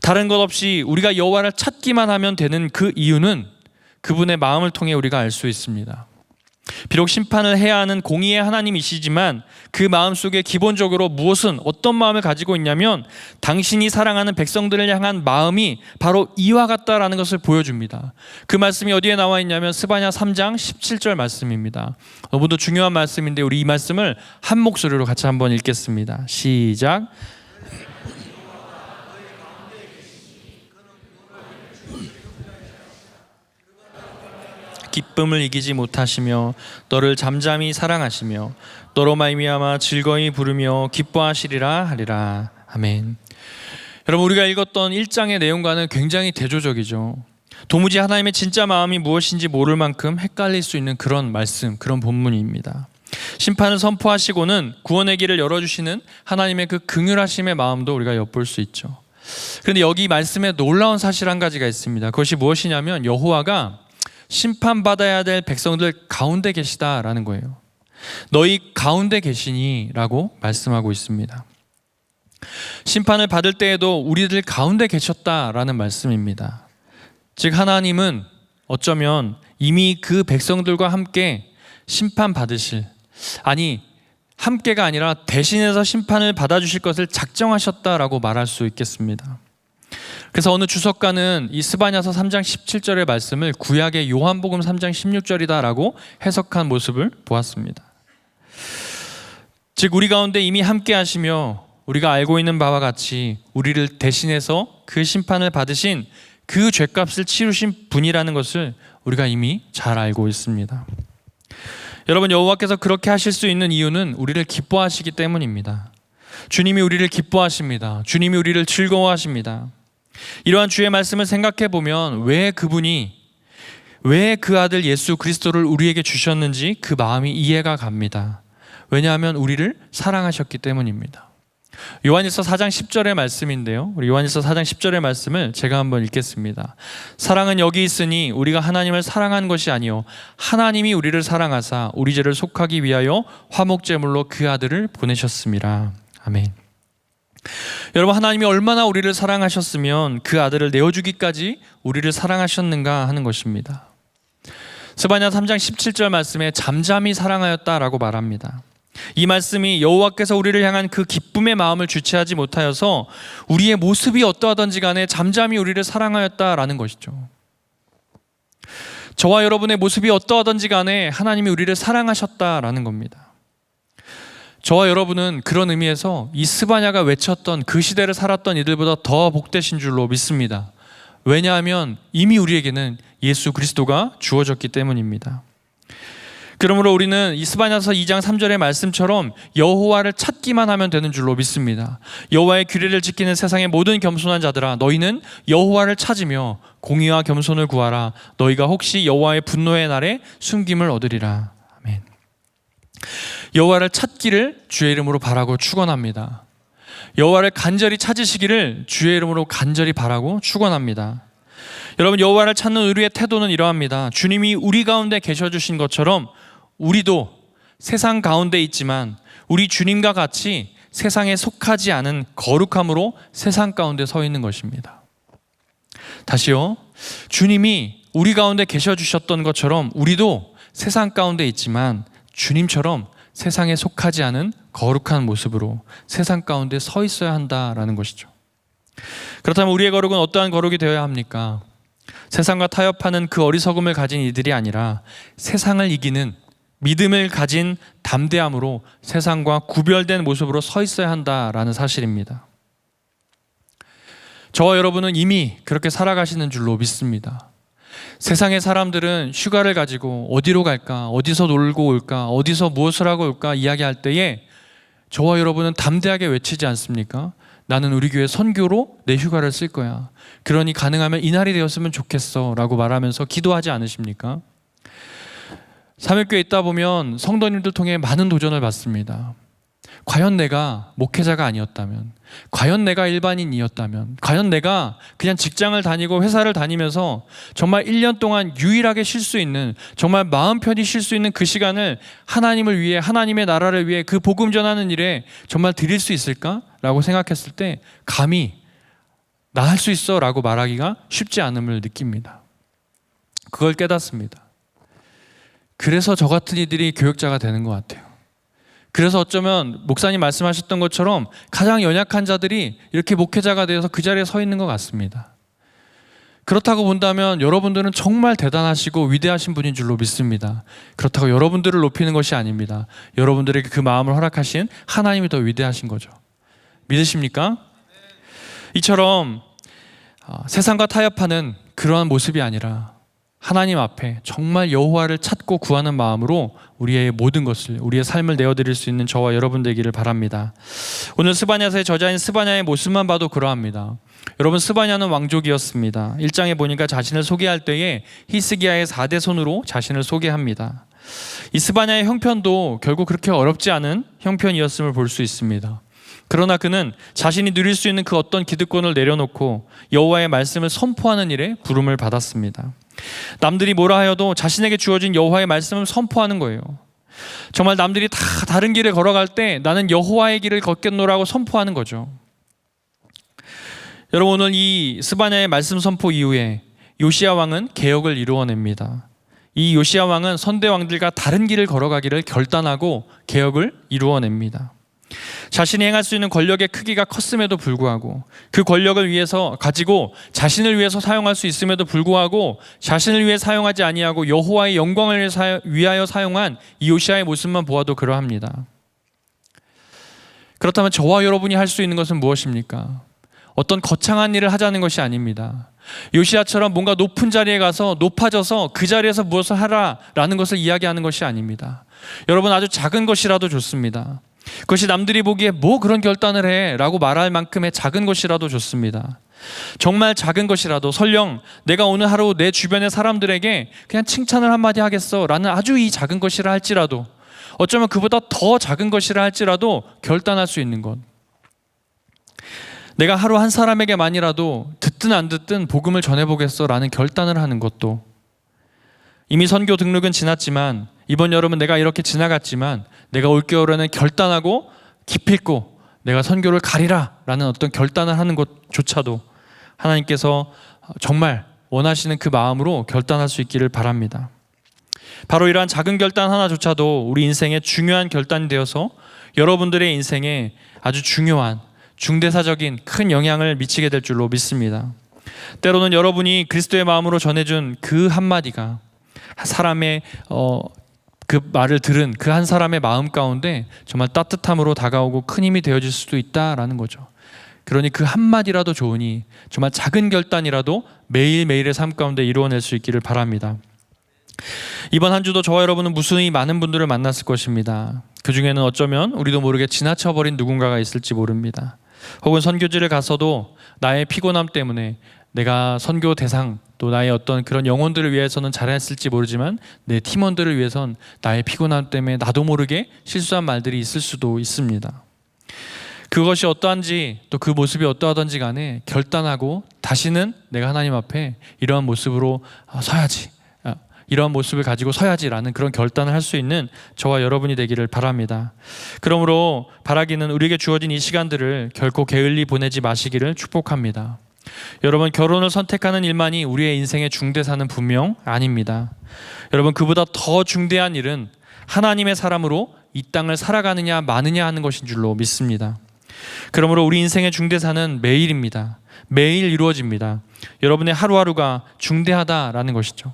다른 것 없이 우리가 여호와를 찾기만 하면 되는 그 이유는 그분의 마음을 통해 우리가 알 수 있습니다. 비록 심판을 해야 하는 공의의 하나님이시지만 그 마음속에 기본적으로 무엇은 어떤 마음을 가지고 있냐면 당신이 사랑하는 백성들을 향한 마음이 바로 이와 같다라는 것을 보여줍니다. 그 말씀이 어디에 나와 있냐면 스바냐 3장 17절 말씀입니다. 너무도 중요한 말씀인데 우리 이 말씀을 한 목소리로 같이 한번 읽겠습니다. 시작. 기쁨을 이기지 못하시며 너를 잠잠히 사랑하시며 너로 말미암아 즐거이 부르며 기뻐하시리라 하리라. 아멘. 여러분, 우리가 읽었던 1장의 내용과는 굉장히 대조적이죠. 도무지 하나님의 진짜 마음이 무엇인지 모를 만큼 헷갈릴 수 있는 그런 말씀, 그런 본문입니다. 심판을 선포하시고는 구원의 길을 열어주시는 하나님의 그 긍휼하심의 마음도 우리가 엿볼 수 있죠. 그런데 여기 말씀에 놀라운 사실 한 가지가 있습니다. 그것이 무엇이냐면 여호와가 심판받아야 될 백성들 가운데 계시다라는 거예요. 너희 가운데 계시니 라고 말씀하고 있습니다. 심판을 받을 때에도 우리들 가운데 계셨다라는 말씀입니다. 즉 하나님은 어쩌면 이미 그 백성들과 함께 심판받으실, 아니 함께가 아니라 대신해서 심판을 받아주실 것을 작정하셨다라고 말할 수 있겠습니다. 그래서 어느 주석가는 이 스바냐서 3장 17절의 말씀을 구약의 요한복음 3장 16절이다라고 해석한 모습을 보았습니다. 즉 우리 가운데 이미 함께 하시며 우리가 알고 있는 바와 같이 우리를 대신해서 그 심판을 받으신 그 죄값을 치르신 분이라는 것을 우리가 이미 잘 알고 있습니다. 여러분, 여호와께서 그렇게 하실 수 있는 이유는 우리를 기뻐하시기 때문입니다. 주님이 우리를 기뻐하십니다. 주님이 우리를 즐거워하십니다. 이러한 주의 말씀을 생각해 보면 왜 그분이 왜 그 아들 예수 그리스도를 우리에게 주셨는지 그 마음이 이해가 갑니다. 왜냐하면 우리를 사랑하셨기 때문입니다. 요한일서 4장 10절의 말씀인데요, 우리 요한일서 4장 10절의 말씀을 제가 한번 읽겠습니다. 사랑은 여기 있으니 우리가 하나님을 사랑한 것이 아니요 하나님이 우리를 사랑하사 우리 죄를 속하기 위하여 화목제물로 그 아들을 보내셨습니다. 아멘. 여러분, 하나님이 얼마나 우리를 사랑하셨으면 그 아들을 내어주기까지 우리를 사랑하셨는가 하는 것입니다. 스바냐 3장 17절 말씀에 잠잠히 사랑하였다라고 말합니다. 이 말씀이 여호와께서 우리를 향한 그 기쁨의 마음을 주체하지 못하여서 우리의 모습이 어떠하든지 간에 잠잠히 우리를 사랑하였다라는 것이죠. 저와 여러분의 모습이 어떠하든지 간에 하나님이 우리를 사랑하셨다라는 겁니다. 저와 여러분은 그런 의미에서 이 스바냐가 외쳤던 그 시대를 살았던 이들보다 더 복되신 줄로 믿습니다. 왜냐하면 이미 우리에게는 예수 그리스도가 주어졌기 때문입니다. 그러므로 우리는 이 스바냐서 2장 3절의 말씀처럼 여호와를 찾기만 하면 되는 줄로 믿습니다. 여호와의 규례를 지키는 세상의 모든 겸손한 자들아, 너희는 여호와를 찾으며 공의와 겸손을 구하라. 너희가 혹시 여호와의 분노의 날에 숨김을 얻으리라. 아멘. 여호와를 찾기를 주의 이름으로 바라고 축원합니다. 여호와를 간절히 찾으시기를 주의 이름으로 간절히 바라고 축원합니다. 여러분, 여호와를 찾는 우리의 태도는 이러합니다. 주님이 우리 가운데 계셔 주신 것처럼 우리도 세상 가운데 있지만 우리 주님과 같이 세상에 속하지 않은 거룩함으로 세상 가운데 서 있는 것입니다. 다시요, 주님이 우리 가운데 계셔 주셨던 것처럼 우리도 세상 가운데 있지만 주님처럼 세상에 속하지 않은 거룩한 모습으로 세상 가운데 서 있어야 한다라는 것이죠. 그렇다면 우리의 거룩은 어떠한 거룩이 되어야 합니까? 세상과 타협하는 그 어리석음을 가진 이들이 아니라 세상을 이기는 믿음을 가진 담대함으로 세상과 구별된 모습으로 서 있어야 한다라는 사실입니다. 저와 여러분은 이미 그렇게 살아가시는 줄로 믿습니다. 세상의 사람들은 휴가를 가지고 어디로 갈까, 어디서 놀고 올까, 어디서 무엇을 하고 올까 이야기할 때에 저와 여러분은 담대하게 외치지 않습니까? 나는 우리 교회 선교로 내 휴가를 쓸 거야. 그러니 가능하면 이날이 되었으면 좋겠어 라고 말하면서 기도하지 않으십니까? 삼일교회에 있다 보면 성도님들 통해 많은 도전을 받습니다. 과연 내가 목회자가 아니었다면, 과연 내가 일반인이었다면, 과연 내가 그냥 직장을 다니고 회사를 다니면서 정말 1년 동안 유일하게 쉴 수 있는, 정말 마음 편히 쉴 수 있는 그 시간을 하나님을 위해, 하나님의 나라를 위해 그 복음 전하는 일에 정말 드릴 수 있을까? 라고 생각했을 때 감히 나 할 수 있어 라고 말하기가 쉽지 않음을 느낍니다. 그걸 깨닫습니다. 그래서 저 같은 이들이 교역자가 되는 것 같아요. 그래서 어쩌면 목사님 말씀하셨던 것처럼 가장 연약한 자들이 이렇게 목회자가 되어서 그 자리에 서 있는 것 같습니다. 그렇다고 본다면 여러분들은 정말 대단하시고 위대하신 분인 줄로 믿습니다. 그렇다고 여러분들을 높이는 것이 아닙니다. 여러분들에게 그 마음을 허락하신 하나님이 더 위대하신 거죠. 믿으십니까? 이처럼 세상과 타협하는 그러한 모습이 아니라 하나님 앞에 정말 여호와를 찾고 구하는 마음으로 우리의 모든 것을, 우리의 삶을 내어드릴 수 있는 저와 여러분 되기를 바랍니다. 오늘 스바냐서의 저자인 스바냐의 모습만 봐도 그러합니다. 여러분, 스바냐는 왕족이었습니다. 1장에 보니까 자신을 소개할 때에 히스기야의 4대 손으로 자신을 소개합니다. 이 스바냐의 형편도 결국 그렇게 어렵지 않은 형편이었음을 볼 수 있습니다. 그러나 그는 자신이 누릴 수 있는 그 어떤 기득권을 내려놓고 여호와의 말씀을 선포하는 일에 부름을 받았습니다. 남들이 뭐라 하여도 자신에게 주어진 여호와의 말씀을 선포하는 거예요. 정말 남들이 다 다른 길을 걸어갈 때 나는 여호와의 길을 걷겠노라고 선포하는 거죠. 여러분, 오늘 이 스바냐의 말씀 선포 이후에 요시야 왕은 개혁을 이루어냅니다. 이 요시야 왕은 선대 왕들과 다른 길을 걸어가기를 결단하고 개혁을 이루어냅니다. 자신이 행할 수 있는 권력의 크기가 컸음에도 불구하고 그 권력을 위해서 가지고 자신을 위해서 사용할 수 있음에도 불구하고 자신을 위해 사용하지 아니하고 여호와의 영광을 위하여 사용한 이 요시야의 모습만 보아도 그러합니다. 그렇다면 저와 여러분이 할 수 있는 것은 무엇입니까? 어떤 거창한 일을 하자는 것이 아닙니다. 요시야처럼 뭔가 높은 자리에 가서 높아져서 그 자리에서 무엇을 하라라는 것을 이야기하는 것이 아닙니다. 여러분, 아주 작은 것이라도 좋습니다. 그것이 남들이 보기에 뭐 그런 결단을 해 라고 말할 만큼의 작은 것이라도 좋습니다. 정말 작은 것이라도, 설령 내가 오늘 하루 내 주변의 사람들에게 그냥 칭찬을 한마디 하겠어 라는 아주 이 작은 것이라 할지라도, 어쩌면 그보다 더 작은 것이라 할지라도 결단할 수 있는 것, 내가 하루 한 사람에게만이라도 듣든 안 듣든 복음을 전해보겠어 라는 결단을 하는 것도, 이미 선교 등록은 지났지만 이번 여름은 내가 이렇게 지나갔지만 내가 올겨울에는 결단하고 기필코 내가 선교를 가리라 라는 어떤 결단을 하는 것조차도 하나님께서 정말 원하시는 그 마음으로 결단할 수 있기를 바랍니다. 바로 이러한 작은 결단 하나조차도 우리 인생의 중요한 결단이 되어서 여러분들의 인생에 아주 중요한 중대사적인 큰 영향을 미치게 될 줄로 믿습니다. 때로는 여러분이 그리스도의 마음으로 전해준 그 한마디가 사람의 그 말을 들은 그 한 사람의 마음 가운데 정말 따뜻함으로 다가오고 큰 힘이 되어질 수도 있다라는 거죠. 그러니 그 한마디라도 좋으니 정말 작은 결단이라도 매일매일의 삶 가운데 이루어낼 수 있기를 바랍니다. 이번 한 주도 저와 여러분은 무수히 많은 분들을 만났을 것입니다. 그 중에는 어쩌면 우리도 모르게 지나쳐버린 누군가가 있을지 모릅니다. 혹은 선교지를 가서도 나의 피곤함 때문에 내가 선교 대상, 또 나의 어떤 그런 영혼들을 위해서는 잘했을지 모르지만 내 팀원들을 위해선 나의 피곤함 때문에 나도 모르게 실수한 말들이 있을 수도 있습니다. 그것이 어떠한지, 또 그 모습이 어떠하던지 간에 결단하고 다시는 내가 하나님 앞에 이러한 모습으로 서야지, 이러한 모습을 가지고 서야지라는 그런 결단을 할 수 있는 저와 여러분이 되기를 바랍니다. 그러므로 바라기는 우리에게 주어진 이 시간들을 결코 게을리 보내지 마시기를 축복합니다. 여러분, 결혼을 선택하는 일만이 우리의 인생의 중대사는 분명 아닙니다. 여러분, 그보다 더 중대한 일은 하나님의 사람으로 이 땅을 살아가느냐 마느냐 하는 것인 줄로 믿습니다. 그러므로 우리 인생의 중대사는 매일입니다. 매일 이루어집니다. 여러분의 하루하루가 중대하다라는 것이죠.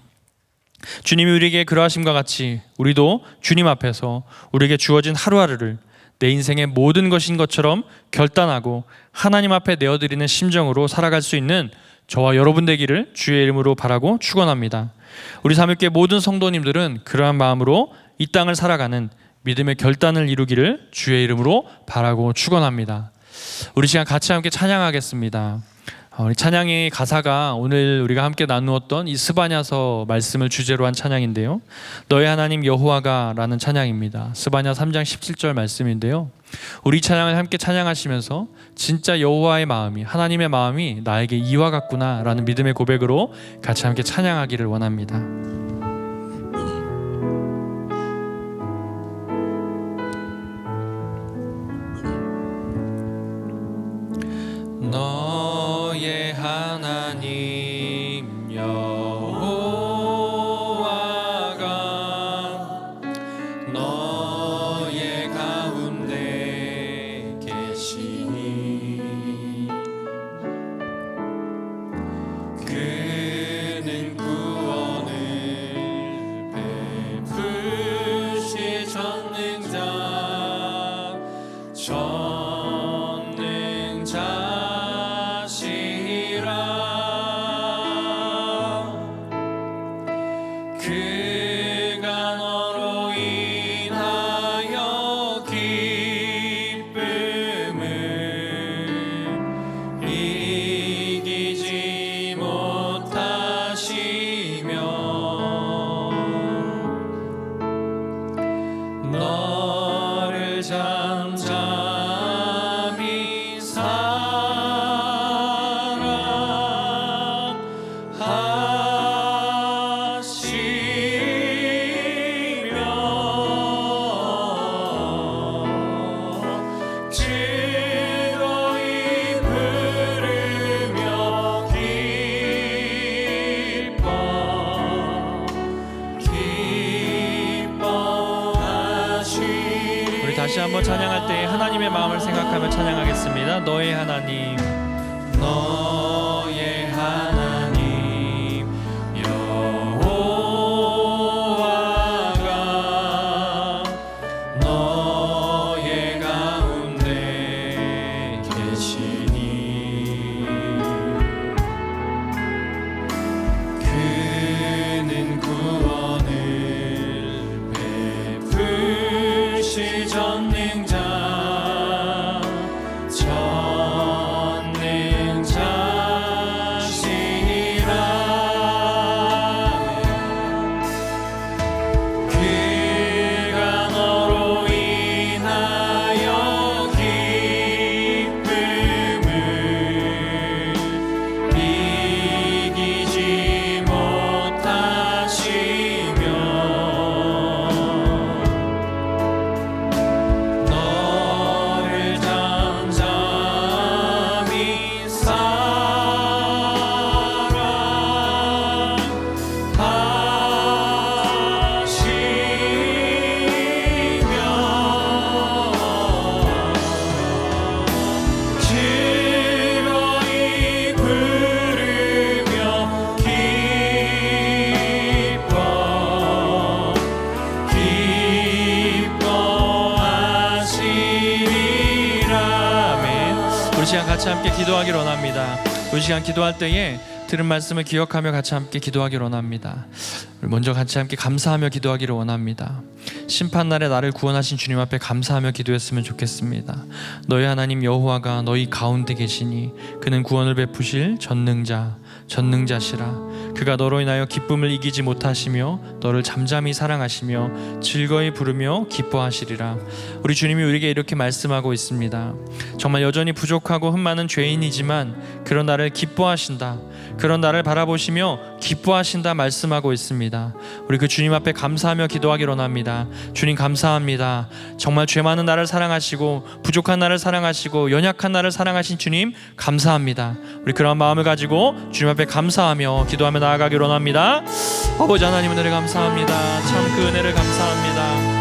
주님이 우리에게 그러하심과 같이 우리도 주님 앞에서 우리에게 주어진 하루하루를 내 인생의 모든 것인 것처럼 결단하고 하나님 앞에 내어드리는 심정으로 살아갈 수 있는 저와 여러분 되기를 주의 이름으로 바라고 축원합니다. 우리 삼육교회 모든 성도님들은 그러한 마음으로 이 땅을 살아가는 믿음의 결단을 이루기를 주의 이름으로 바라고 축원합니다. 우리 시간 같이 함께 찬양하겠습니다. 우리 찬양의 가사가 오늘 우리가 함께 나누었던 이 스바냐서 말씀을 주제로 한 찬양인데요, 너의 하나님 여호와가 라는 찬양입니다. 스바냐 3장 17절 말씀인데요, 우리 찬양을 함께 찬양하시면서 진짜 여호와의 마음이, 하나님의 마음이 나에게 이와 같구나 라는 믿음의 고백으로 같이 함께 찬양하기를 원합니다. 너의 하나님 여호와가 너의 가운데 계시니 그는 구원을 베푸실 전능자시라. 그가 너로 인하여 기쁨을 이기지 못하시며 너를 잠잠히 즐거이 부르며 기뻐하시리. 우리 다시 한번 찬양할 때 하나님의 마음을 생각하며 찬양하겠습니다. 너의 하나님, 너의 하나님 여호와가 너의 가운데 계시니 그는 구원을 베푸실 전능자시라. 그가 너로 인하여 기쁨을 이기지 못하시며 너를 잠잠히 즐거이 부르며 기뻐하시리라. 아멘. 우리 시간 같이 함께 기도하기를 원합니다. 우리 시간 기도할 때에 들은 말씀을 기억하며 같이 함께 기도하기를 원합니다. 우리 먼저 같이 함께 감사하며 기도하기를 원합니다. 심판날에 나를 구원하신 주님 앞에 감사하며 기도했으면 좋겠습니다. 너희 하나님 여호와가 너희 가운데 계시니 그는 구원을 베푸실 전능자시라. 그가 너로 인하여 기쁨을 이기지 못하시며 너를 잠잠히 사랑하시며 즐거이 부르며 기뻐하시리라. 우리 주님이 우리에게 이렇게 말씀하고 있습니다. 정말 여전히 부족하고 흠 많은 죄인이지만 그런 나를 기뻐하신다, 그런 나를 바라보시며 기뻐하신다 말씀하고 있습니다. 우리 그 주님 앞에 감사하며 기도하기를 원합니다. 주님 감사합니다. 정말 죄 많은 나를 사랑하시고 부족한 나를 사랑하시고 연약한 나를 사랑하신 주님 감사합니다. 우리 그런 마음을 가지고 주님 앞에 감사하며 기도하며 나아가기를 원합니다. 아버지 하나님, 은혜를 감사합니다. 참 그 은혜를 감사합니다.